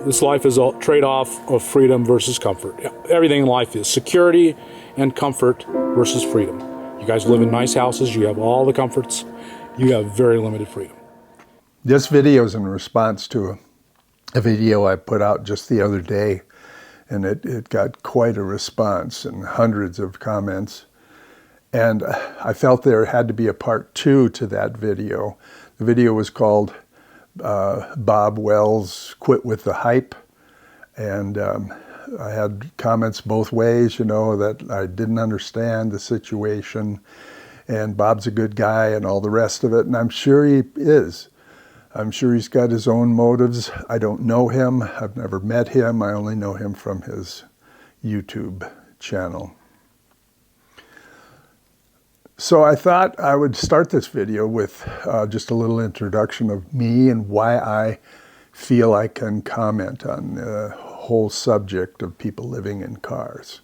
This life is a trade-off of freedom versus comfort. Everything in life is security and comfort versus freedom. You guys live in nice houses, you have all the comforts, you have very limited freedom. This video is in response to a video I put out just the other day, and it got quite a response and hundreds of comments. And I felt there had to be a part 2 to that video. The video was called Bob Wells Quit with the Hype. And I had comments both ways, that I didn't understand the situation. And Bob's a good guy and all the rest of it. And I'm sure he is. I'm sure he's got his own motives. I don't know him. I've never met him. I only know him from his YouTube channel. So I thought I would start this video with just a little introduction of me and why I feel I can comment on the whole subject of people living in cars.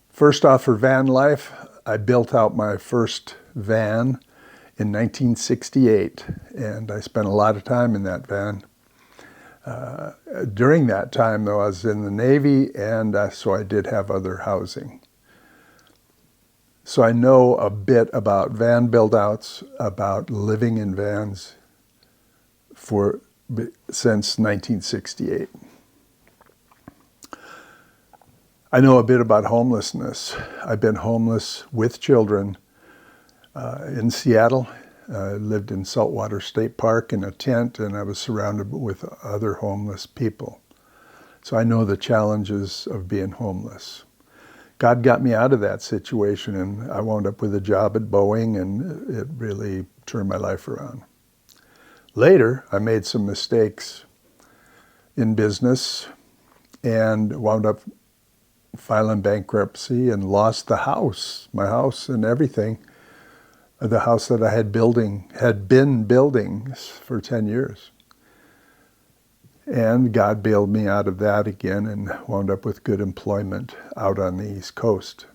First off, for van life, I built out my first van in 1968, and I spent a lot of time in that van. During that time, though, I was in the Navy, and so I did have other housing. So I know a bit about van build-outs, about living in vans since 1968. I know a bit about homelessness. I've been homeless with children in Seattle. I lived in Saltwater State Park in a tent, and I was surrounded with other homeless people. So I know the challenges of being homeless. God got me out of that situation, and I wound up with a job at Boeing, and it really turned my life around. Later, I made some mistakes in business and wound up filing bankruptcy and lost the house, my house and everything, the house that I had been building for 10 years. And God bailed me out of that again and wound up with good employment out on the East Coast.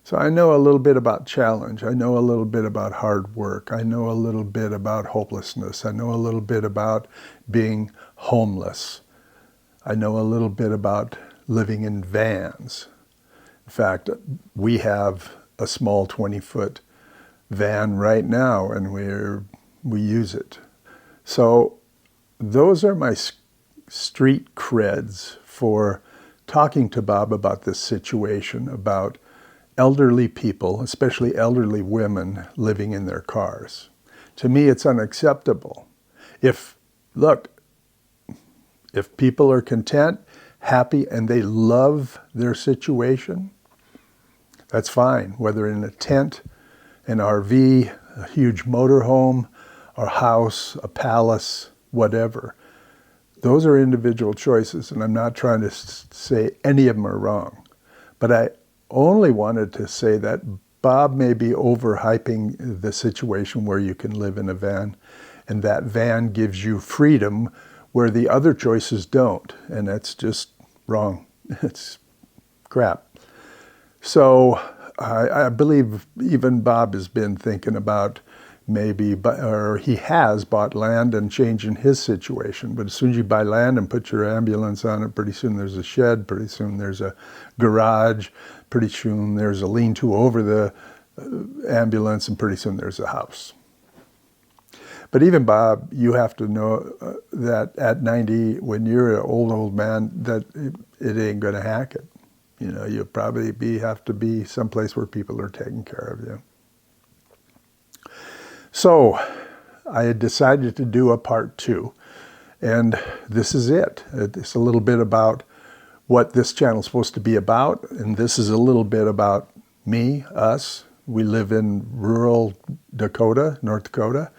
So I know a little bit about challenge. I know a little bit about hard work. I know a little bit about hopelessness. I know a little bit about being homeless. I know a little bit about living in vans. In fact, we have a small 20-foot van right now, and we use it. So those are my street creds for talking to Bob about this situation, about elderly people, especially elderly women, living in their cars. To me, it's unacceptable. If people are content, happy, and they love their situation, that's fine, whether in a tent, an RV, a huge motorhome, or house, a palace, whatever. Those are individual choices, and I'm not trying to say any of them are wrong. But I only wanted to say that Bob may be overhyping the situation where you can live in a van, and that van gives you freedom where the other choices don't, and that's just wrong. It's crap. So I believe even Bob has been thinking about or he has bought land and changing his situation. But as soon as you buy land and put your ambulance on it, pretty soon there's a shed, pretty soon there's a garage, pretty soon there's a lean-to over the ambulance, and pretty soon there's a house. But even Bob, you have to know that at 90, when you're an old man, that it ain't gonna hack it. You'll probably have to be someplace where people are taking care of you. So I had decided to do a part 2, and this is it. It's a little bit about what this channel is supposed to be about, and this is a little bit about me, us. We live in rural Dakota, North Dakota,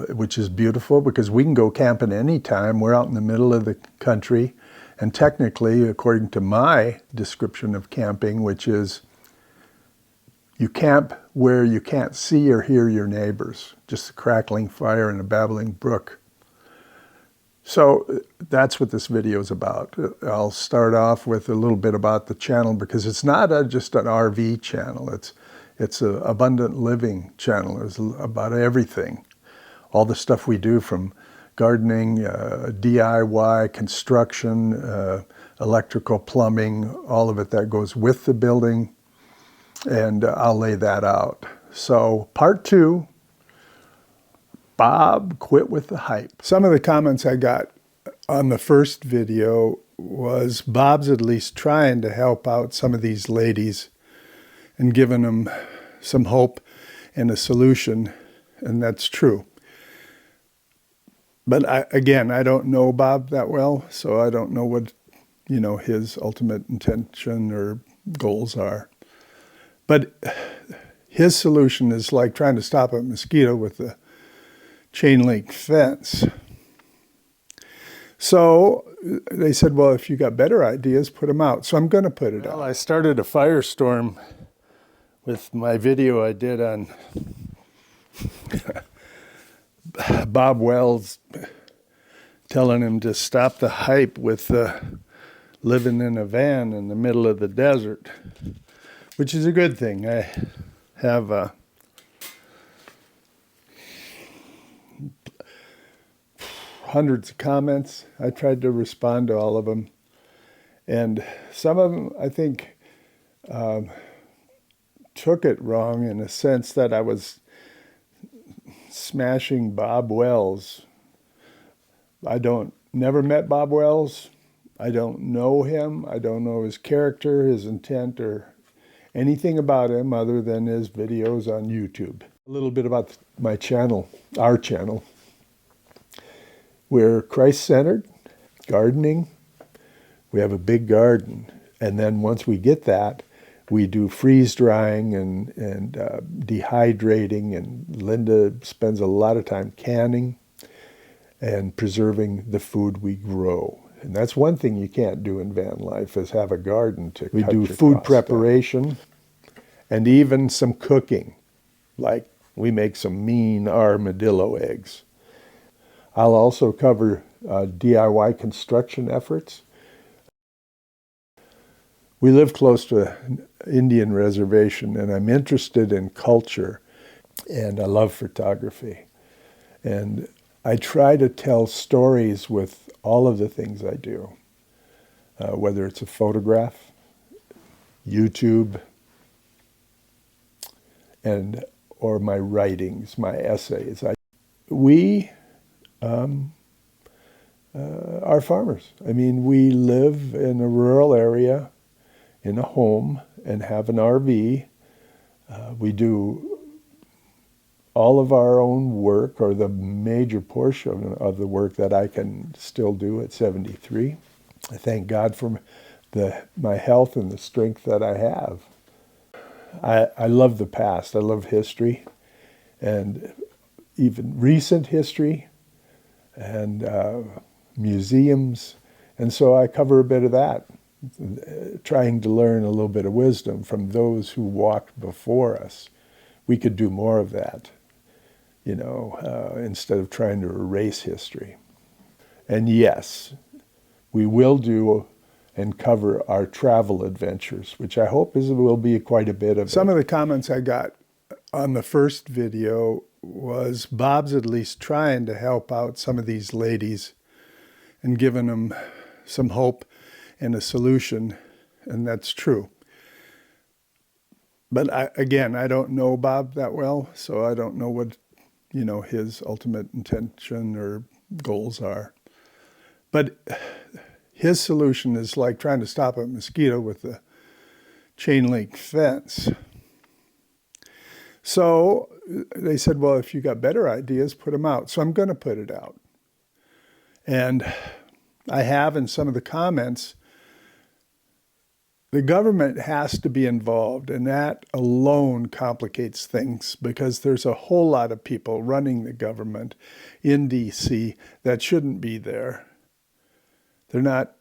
which is beautiful because we can go camping anytime. We're out in the middle of the country, and technically, according to my description of camping, which is you camp where you can't see or hear your neighbors, just a crackling fire and a babbling brook. So that's what this video is about. I'll start off with a little bit about the channel because it's not just an RV channel. It's an abundant living channel. It's about everything. All the stuff we do from gardening, DIY, construction, electrical, plumbing, all of it that goes with the building, and I'll lay that out. So part 2, Bob quit with the hype. Some of the comments I got on the first video was Bob's at least trying to help out some of these ladies and giving them some hope and a solution, and that's true. But I don't know Bob that well, so I don't know what, his ultimate intention or goals are. But his solution is like trying to stop a mosquito with a chain link fence. So they said, well, if you got better ideas, put them out. So I'm going to put it out. I started a firestorm with my video I did on Bob Wells telling him to stop the hype with living in a van in the middle of the desert, which is a good thing. I have hundreds of comments. I tried to respond to all of them. And some of them, I think, took it wrong in a sense that I was smashing Bob Wells. Never met Bob Wells. I don't know him. I don't know his character, his intent, or anything about him other than his videos on YouTube. A little bit about my channel, our channel. We're Christ-centered, gardening. We have a big garden. And then once we get that, we do freeze drying and dehydrating, and Linda spends a lot of time canning and preserving the food we grow. And that's one thing you can't do in van life, is have a garden to We do food preparation and even some cooking. Like we make some mean armadillo eggs. I'll also cover DIY construction efforts. We live close to an Indian reservation, and I'm interested in culture, and I love photography. And I try to tell stories with all of the things I do, whether it's a photograph, YouTube, or my writings, my essays. We are farmers. I mean, we live in a rural area, in a home, and have an RV. We do all of our own work, or the major portion of the work that I can still do at 73. I thank God for my health and the strength that I have. I love the past. I love history, and even recent history, and museums. And so I cover a bit of that, trying to learn a little bit of wisdom from those who walked before us. We could do more of that, instead of trying to erase history. And yes, we will do and cover our travel adventures, which I hope will be quite a bit of. Some of the comments I got on the first video was Bob's at least trying to help out some of these ladies and giving them some hope and a solution, and that's true. But I don't know Bob that well, so I don't know what, his ultimate intention or goals are. But his solution is like trying to stop a mosquito with a chain link fence. So they said, well, if you got better ideas, put them out. So I'm going to put it out. And I have in some of the comments, the government has to be involved, and that alone complicates things, because there's a whole lot of people running the government in D.C. that shouldn't be there. They're not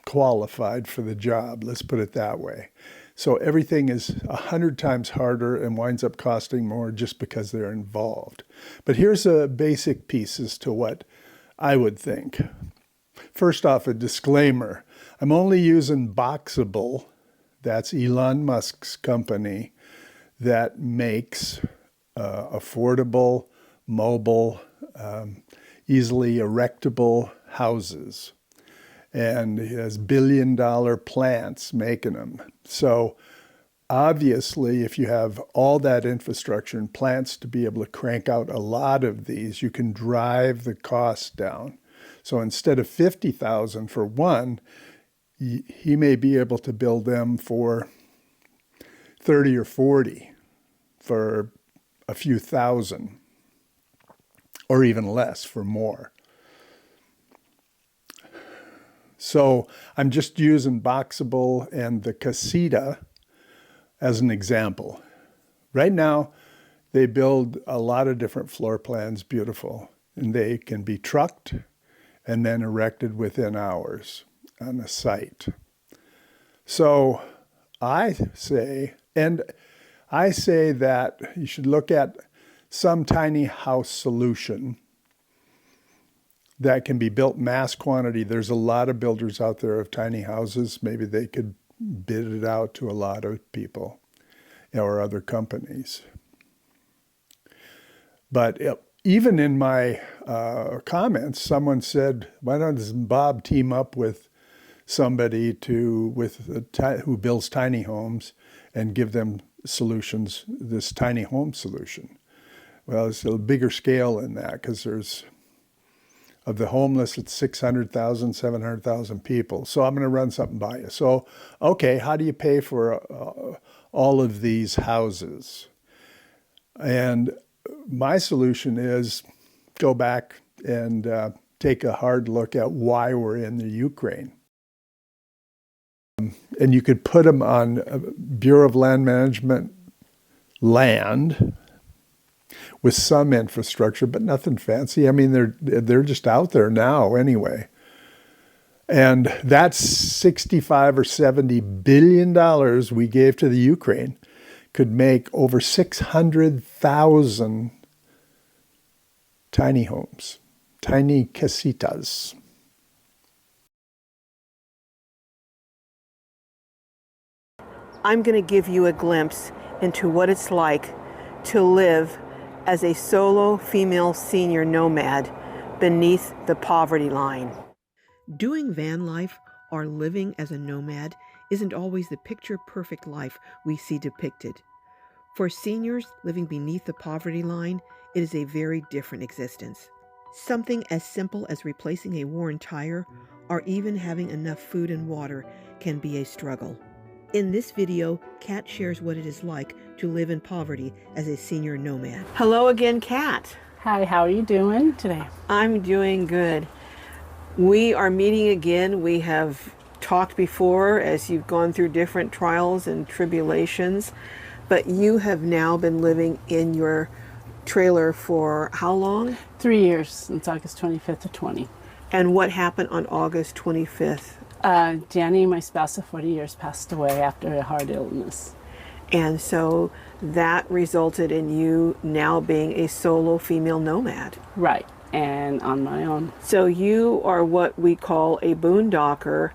qualified for the job, let's put it that way. So everything is 100 times harder and winds up costing more just because they're involved. But here's a basic piece as to what I would think. First off, a disclaimer. I'm only using Boxable, that's Elon Musk's company, that makes affordable, mobile, easily erectable houses. And he has billion-dollar plants making them. So obviously, if you have all that infrastructure and plants to be able to crank out a lot of these, you can drive the cost down. So instead of 50,000 for one, he may be able to build them for 30 or 40 for a few thousand, or even less for more. So I'm just using Boxable and the Casita as an example. Right now, they build a lot of different floor plans, beautiful, and they can be trucked and then erected within hours on a site. So I say that you should look at some tiny house solution that can be built mass quantity. There's a lot of builders out there of tiny houses. Maybe they could bid it out to a lot of people or other companies. But even in my comments, someone said, why doesn't Bob team up with somebody who builds tiny homes and give them solutions, this tiny home solution? Well, it's a bigger scale than that, because there's, of the homeless, it's 600,000, 700,000 people. So I'm going to run something by you. So, okay, how do you pay for all of these houses? And my solution is go back and take a hard look at why we're in the Ukraine. And you could put them on Bureau of Land Management land with some infrastructure, but nothing fancy. I mean, they're just out there now anyway. And that's 65 or 70 billion dollars we gave to the Ukraine could make over 600,000 tiny homes, tiny casitas. I'm going to give you a glimpse into what it's like to live as a solo female senior nomad beneath the poverty line. Doing van life or living as a nomad isn't always the picture-perfect life we see depicted. For seniors living beneath the poverty line, it is a very different existence. Something as simple as replacing a worn tire or even having enough food and water can be a struggle. In this video, Kat shares what it is like to live in poverty as a senior nomad. Hello again, Kat. Hi, how are you doing today? I'm doing good. We are meeting again. We have talked before as you've gone through different trials and tribulations, but you have now been living in your trailer for how long? 3 years, since August 25th of 20. And what happened on August 25th? Danny, my spouse of 40 years, passed away after a heart illness. And so that resulted in you now being a solo female nomad. Right, and on my own. So you are what we call a boondocker,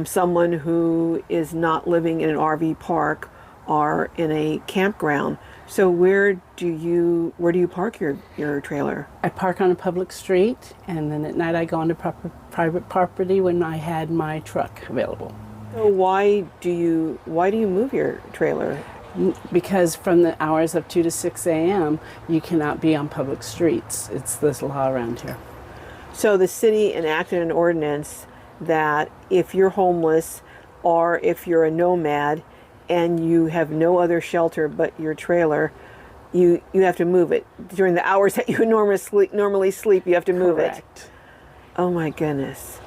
someone who is not living in an RV park or in a campground. So where do you park your trailer? I park on a public street, and then at night I go onto private property when I had my truck available. So why do you move your trailer? Because from the hours of 2 to 6 a.m., you cannot be on public streets. It's this law around here. So the city enacted an ordinance that if you're homeless or if you're a nomad and you have no other shelter but your trailer, you have to move it. During the hours that you normally sleep, you have to move Correct. it. Oh my goodness.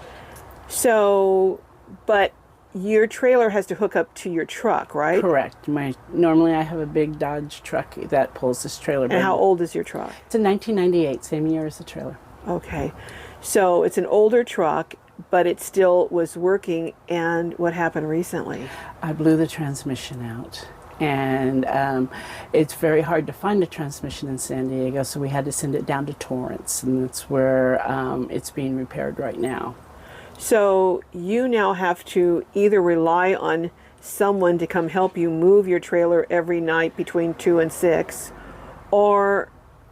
So, but your trailer has to hook up to your truck, right? Correct. Normally I have a big Dodge truck that pulls this trailer. And how old is your truck? It's a 1998, same year as the trailer. Okay. So it's an older truck, but it still was working. And what happened recently? I blew the transmission out. And it's very hard to find a transmission in San Diego, so we had to send it down to Torrance, and that's where it's being repaired right now. So you now have to either rely on someone to come help you move your trailer every night between 2 and 6, or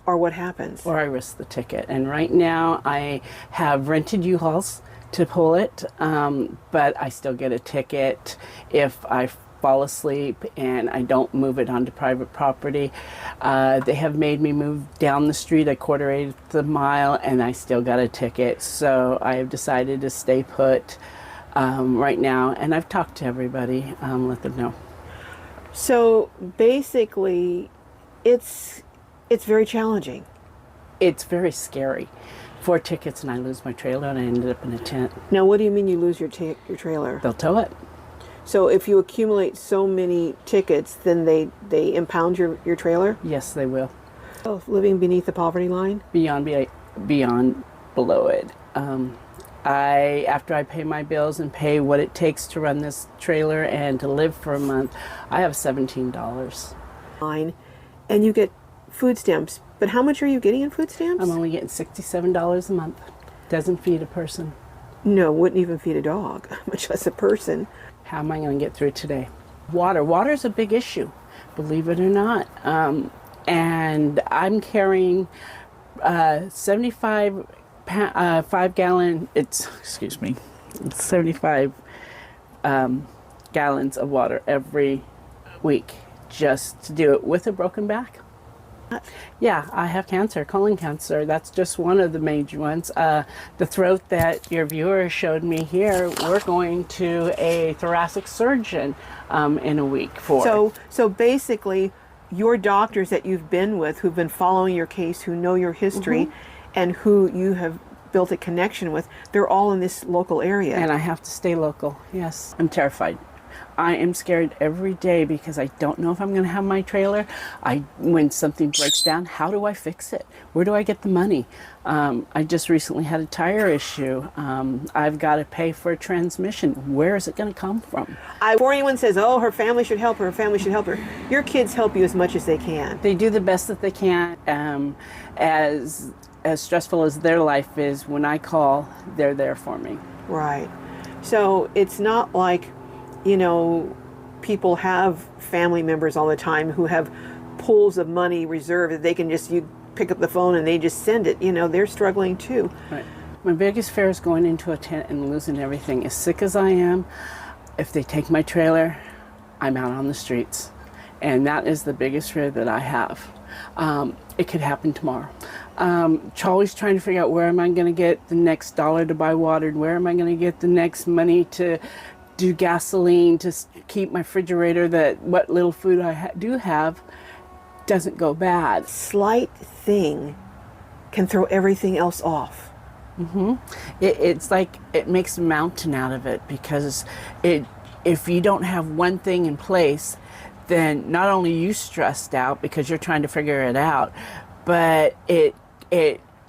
Or what happens? or I risk the ticket. And right now I have rented U-Hauls to pull it, but I still get a ticket if I fall asleep and I don't move it onto private property. They have made me move down the street a quarter of a mile and I still got a ticket. So I have decided to stay put right now, and I've talked to everybody, let them know. So basically, it's very challenging. It's very scary. 4 tickets and I lose my trailer and I ended up in a tent. Now, what do you mean you lose your trailer? They'll tow it. So if you accumulate so many tickets, then they impound your trailer? Yes, they will. Oh, living beneath the poverty line? Beyond below it. After I pay my bills and pay what it takes to run this trailer and to live for a month, I have $17. Line, and you get food stamps. But how much are you getting in food stamps? I'm only getting $67 a month. Doesn't feed a person. No, wouldn't even feed a dog, much less a person. How am I going to get through today? Water is a big issue, believe it or not. And I'm carrying 75 5-gallon. It's 75 gallons of water every week just to do it with a broken back. Yeah, I have cancer, colon cancer. That's just one of the major ones. The throat that your viewer showed me here, we're going to a thoracic surgeon in a week for. So basically, your doctors that you've been with, who've been following your case, who know your history, and who you have built a connection with, they're all in this local area. And I have to stay local, yes. I'm terrified. I am scared every day because I don't know if I'm going to have my trailer. When something breaks down, how do I fix it? Where do I get the money? I just recently had a tire issue. I've got to pay for a transmission. Where is it going to come from? Before anyone says, oh, her family should help her, your kids help you as much as they can. They do the best that they can. As stressful as their life is, when I call, they're there for me. Right. So it's not like, people have family members all the time who have pools of money reserved that they can you pick up the phone and they just send it. They're struggling too. Right. My biggest fear is going into a tent and losing everything. As sick as I am, if they take my trailer, I'm out on the streets. And that is the biggest fear that I have. It could happen tomorrow. Always trying to figure out where am I going to get the next dollar to buy water, where am I going to get the next money to do gasoline, to keep my refrigerator, what little food I do have doesn't go bad. Slight thing can throw everything else off. It's like it makes a mountain out of it, because if you don't have one thing in place, then not only you stressed out because you're trying to figure it out, but it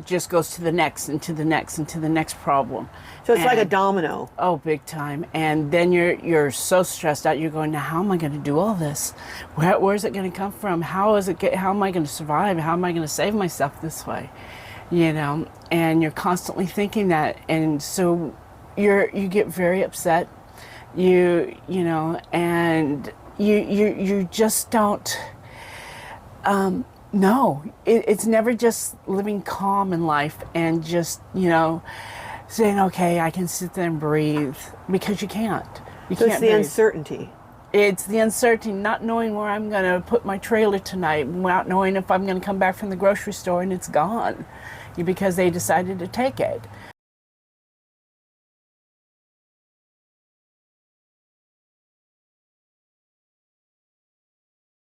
just goes to the next and to the next and to the next problem. So it's like a domino. Oh, big time. And then you're so stressed out. You're going, now how am I going to do all this? Where's it going to come from? How am I going to survive? How am I going to save myself this way? And you're constantly thinking that, and so you get very upset. And you just don't. No, it's never just living calm in life and just, saying, okay, I can sit there and breathe, because you can't. So it's the uncertainty. It's the uncertainty, not knowing where I'm going to put my trailer tonight, not knowing if I'm going to come back from the grocery store and it's gone because they decided to take it.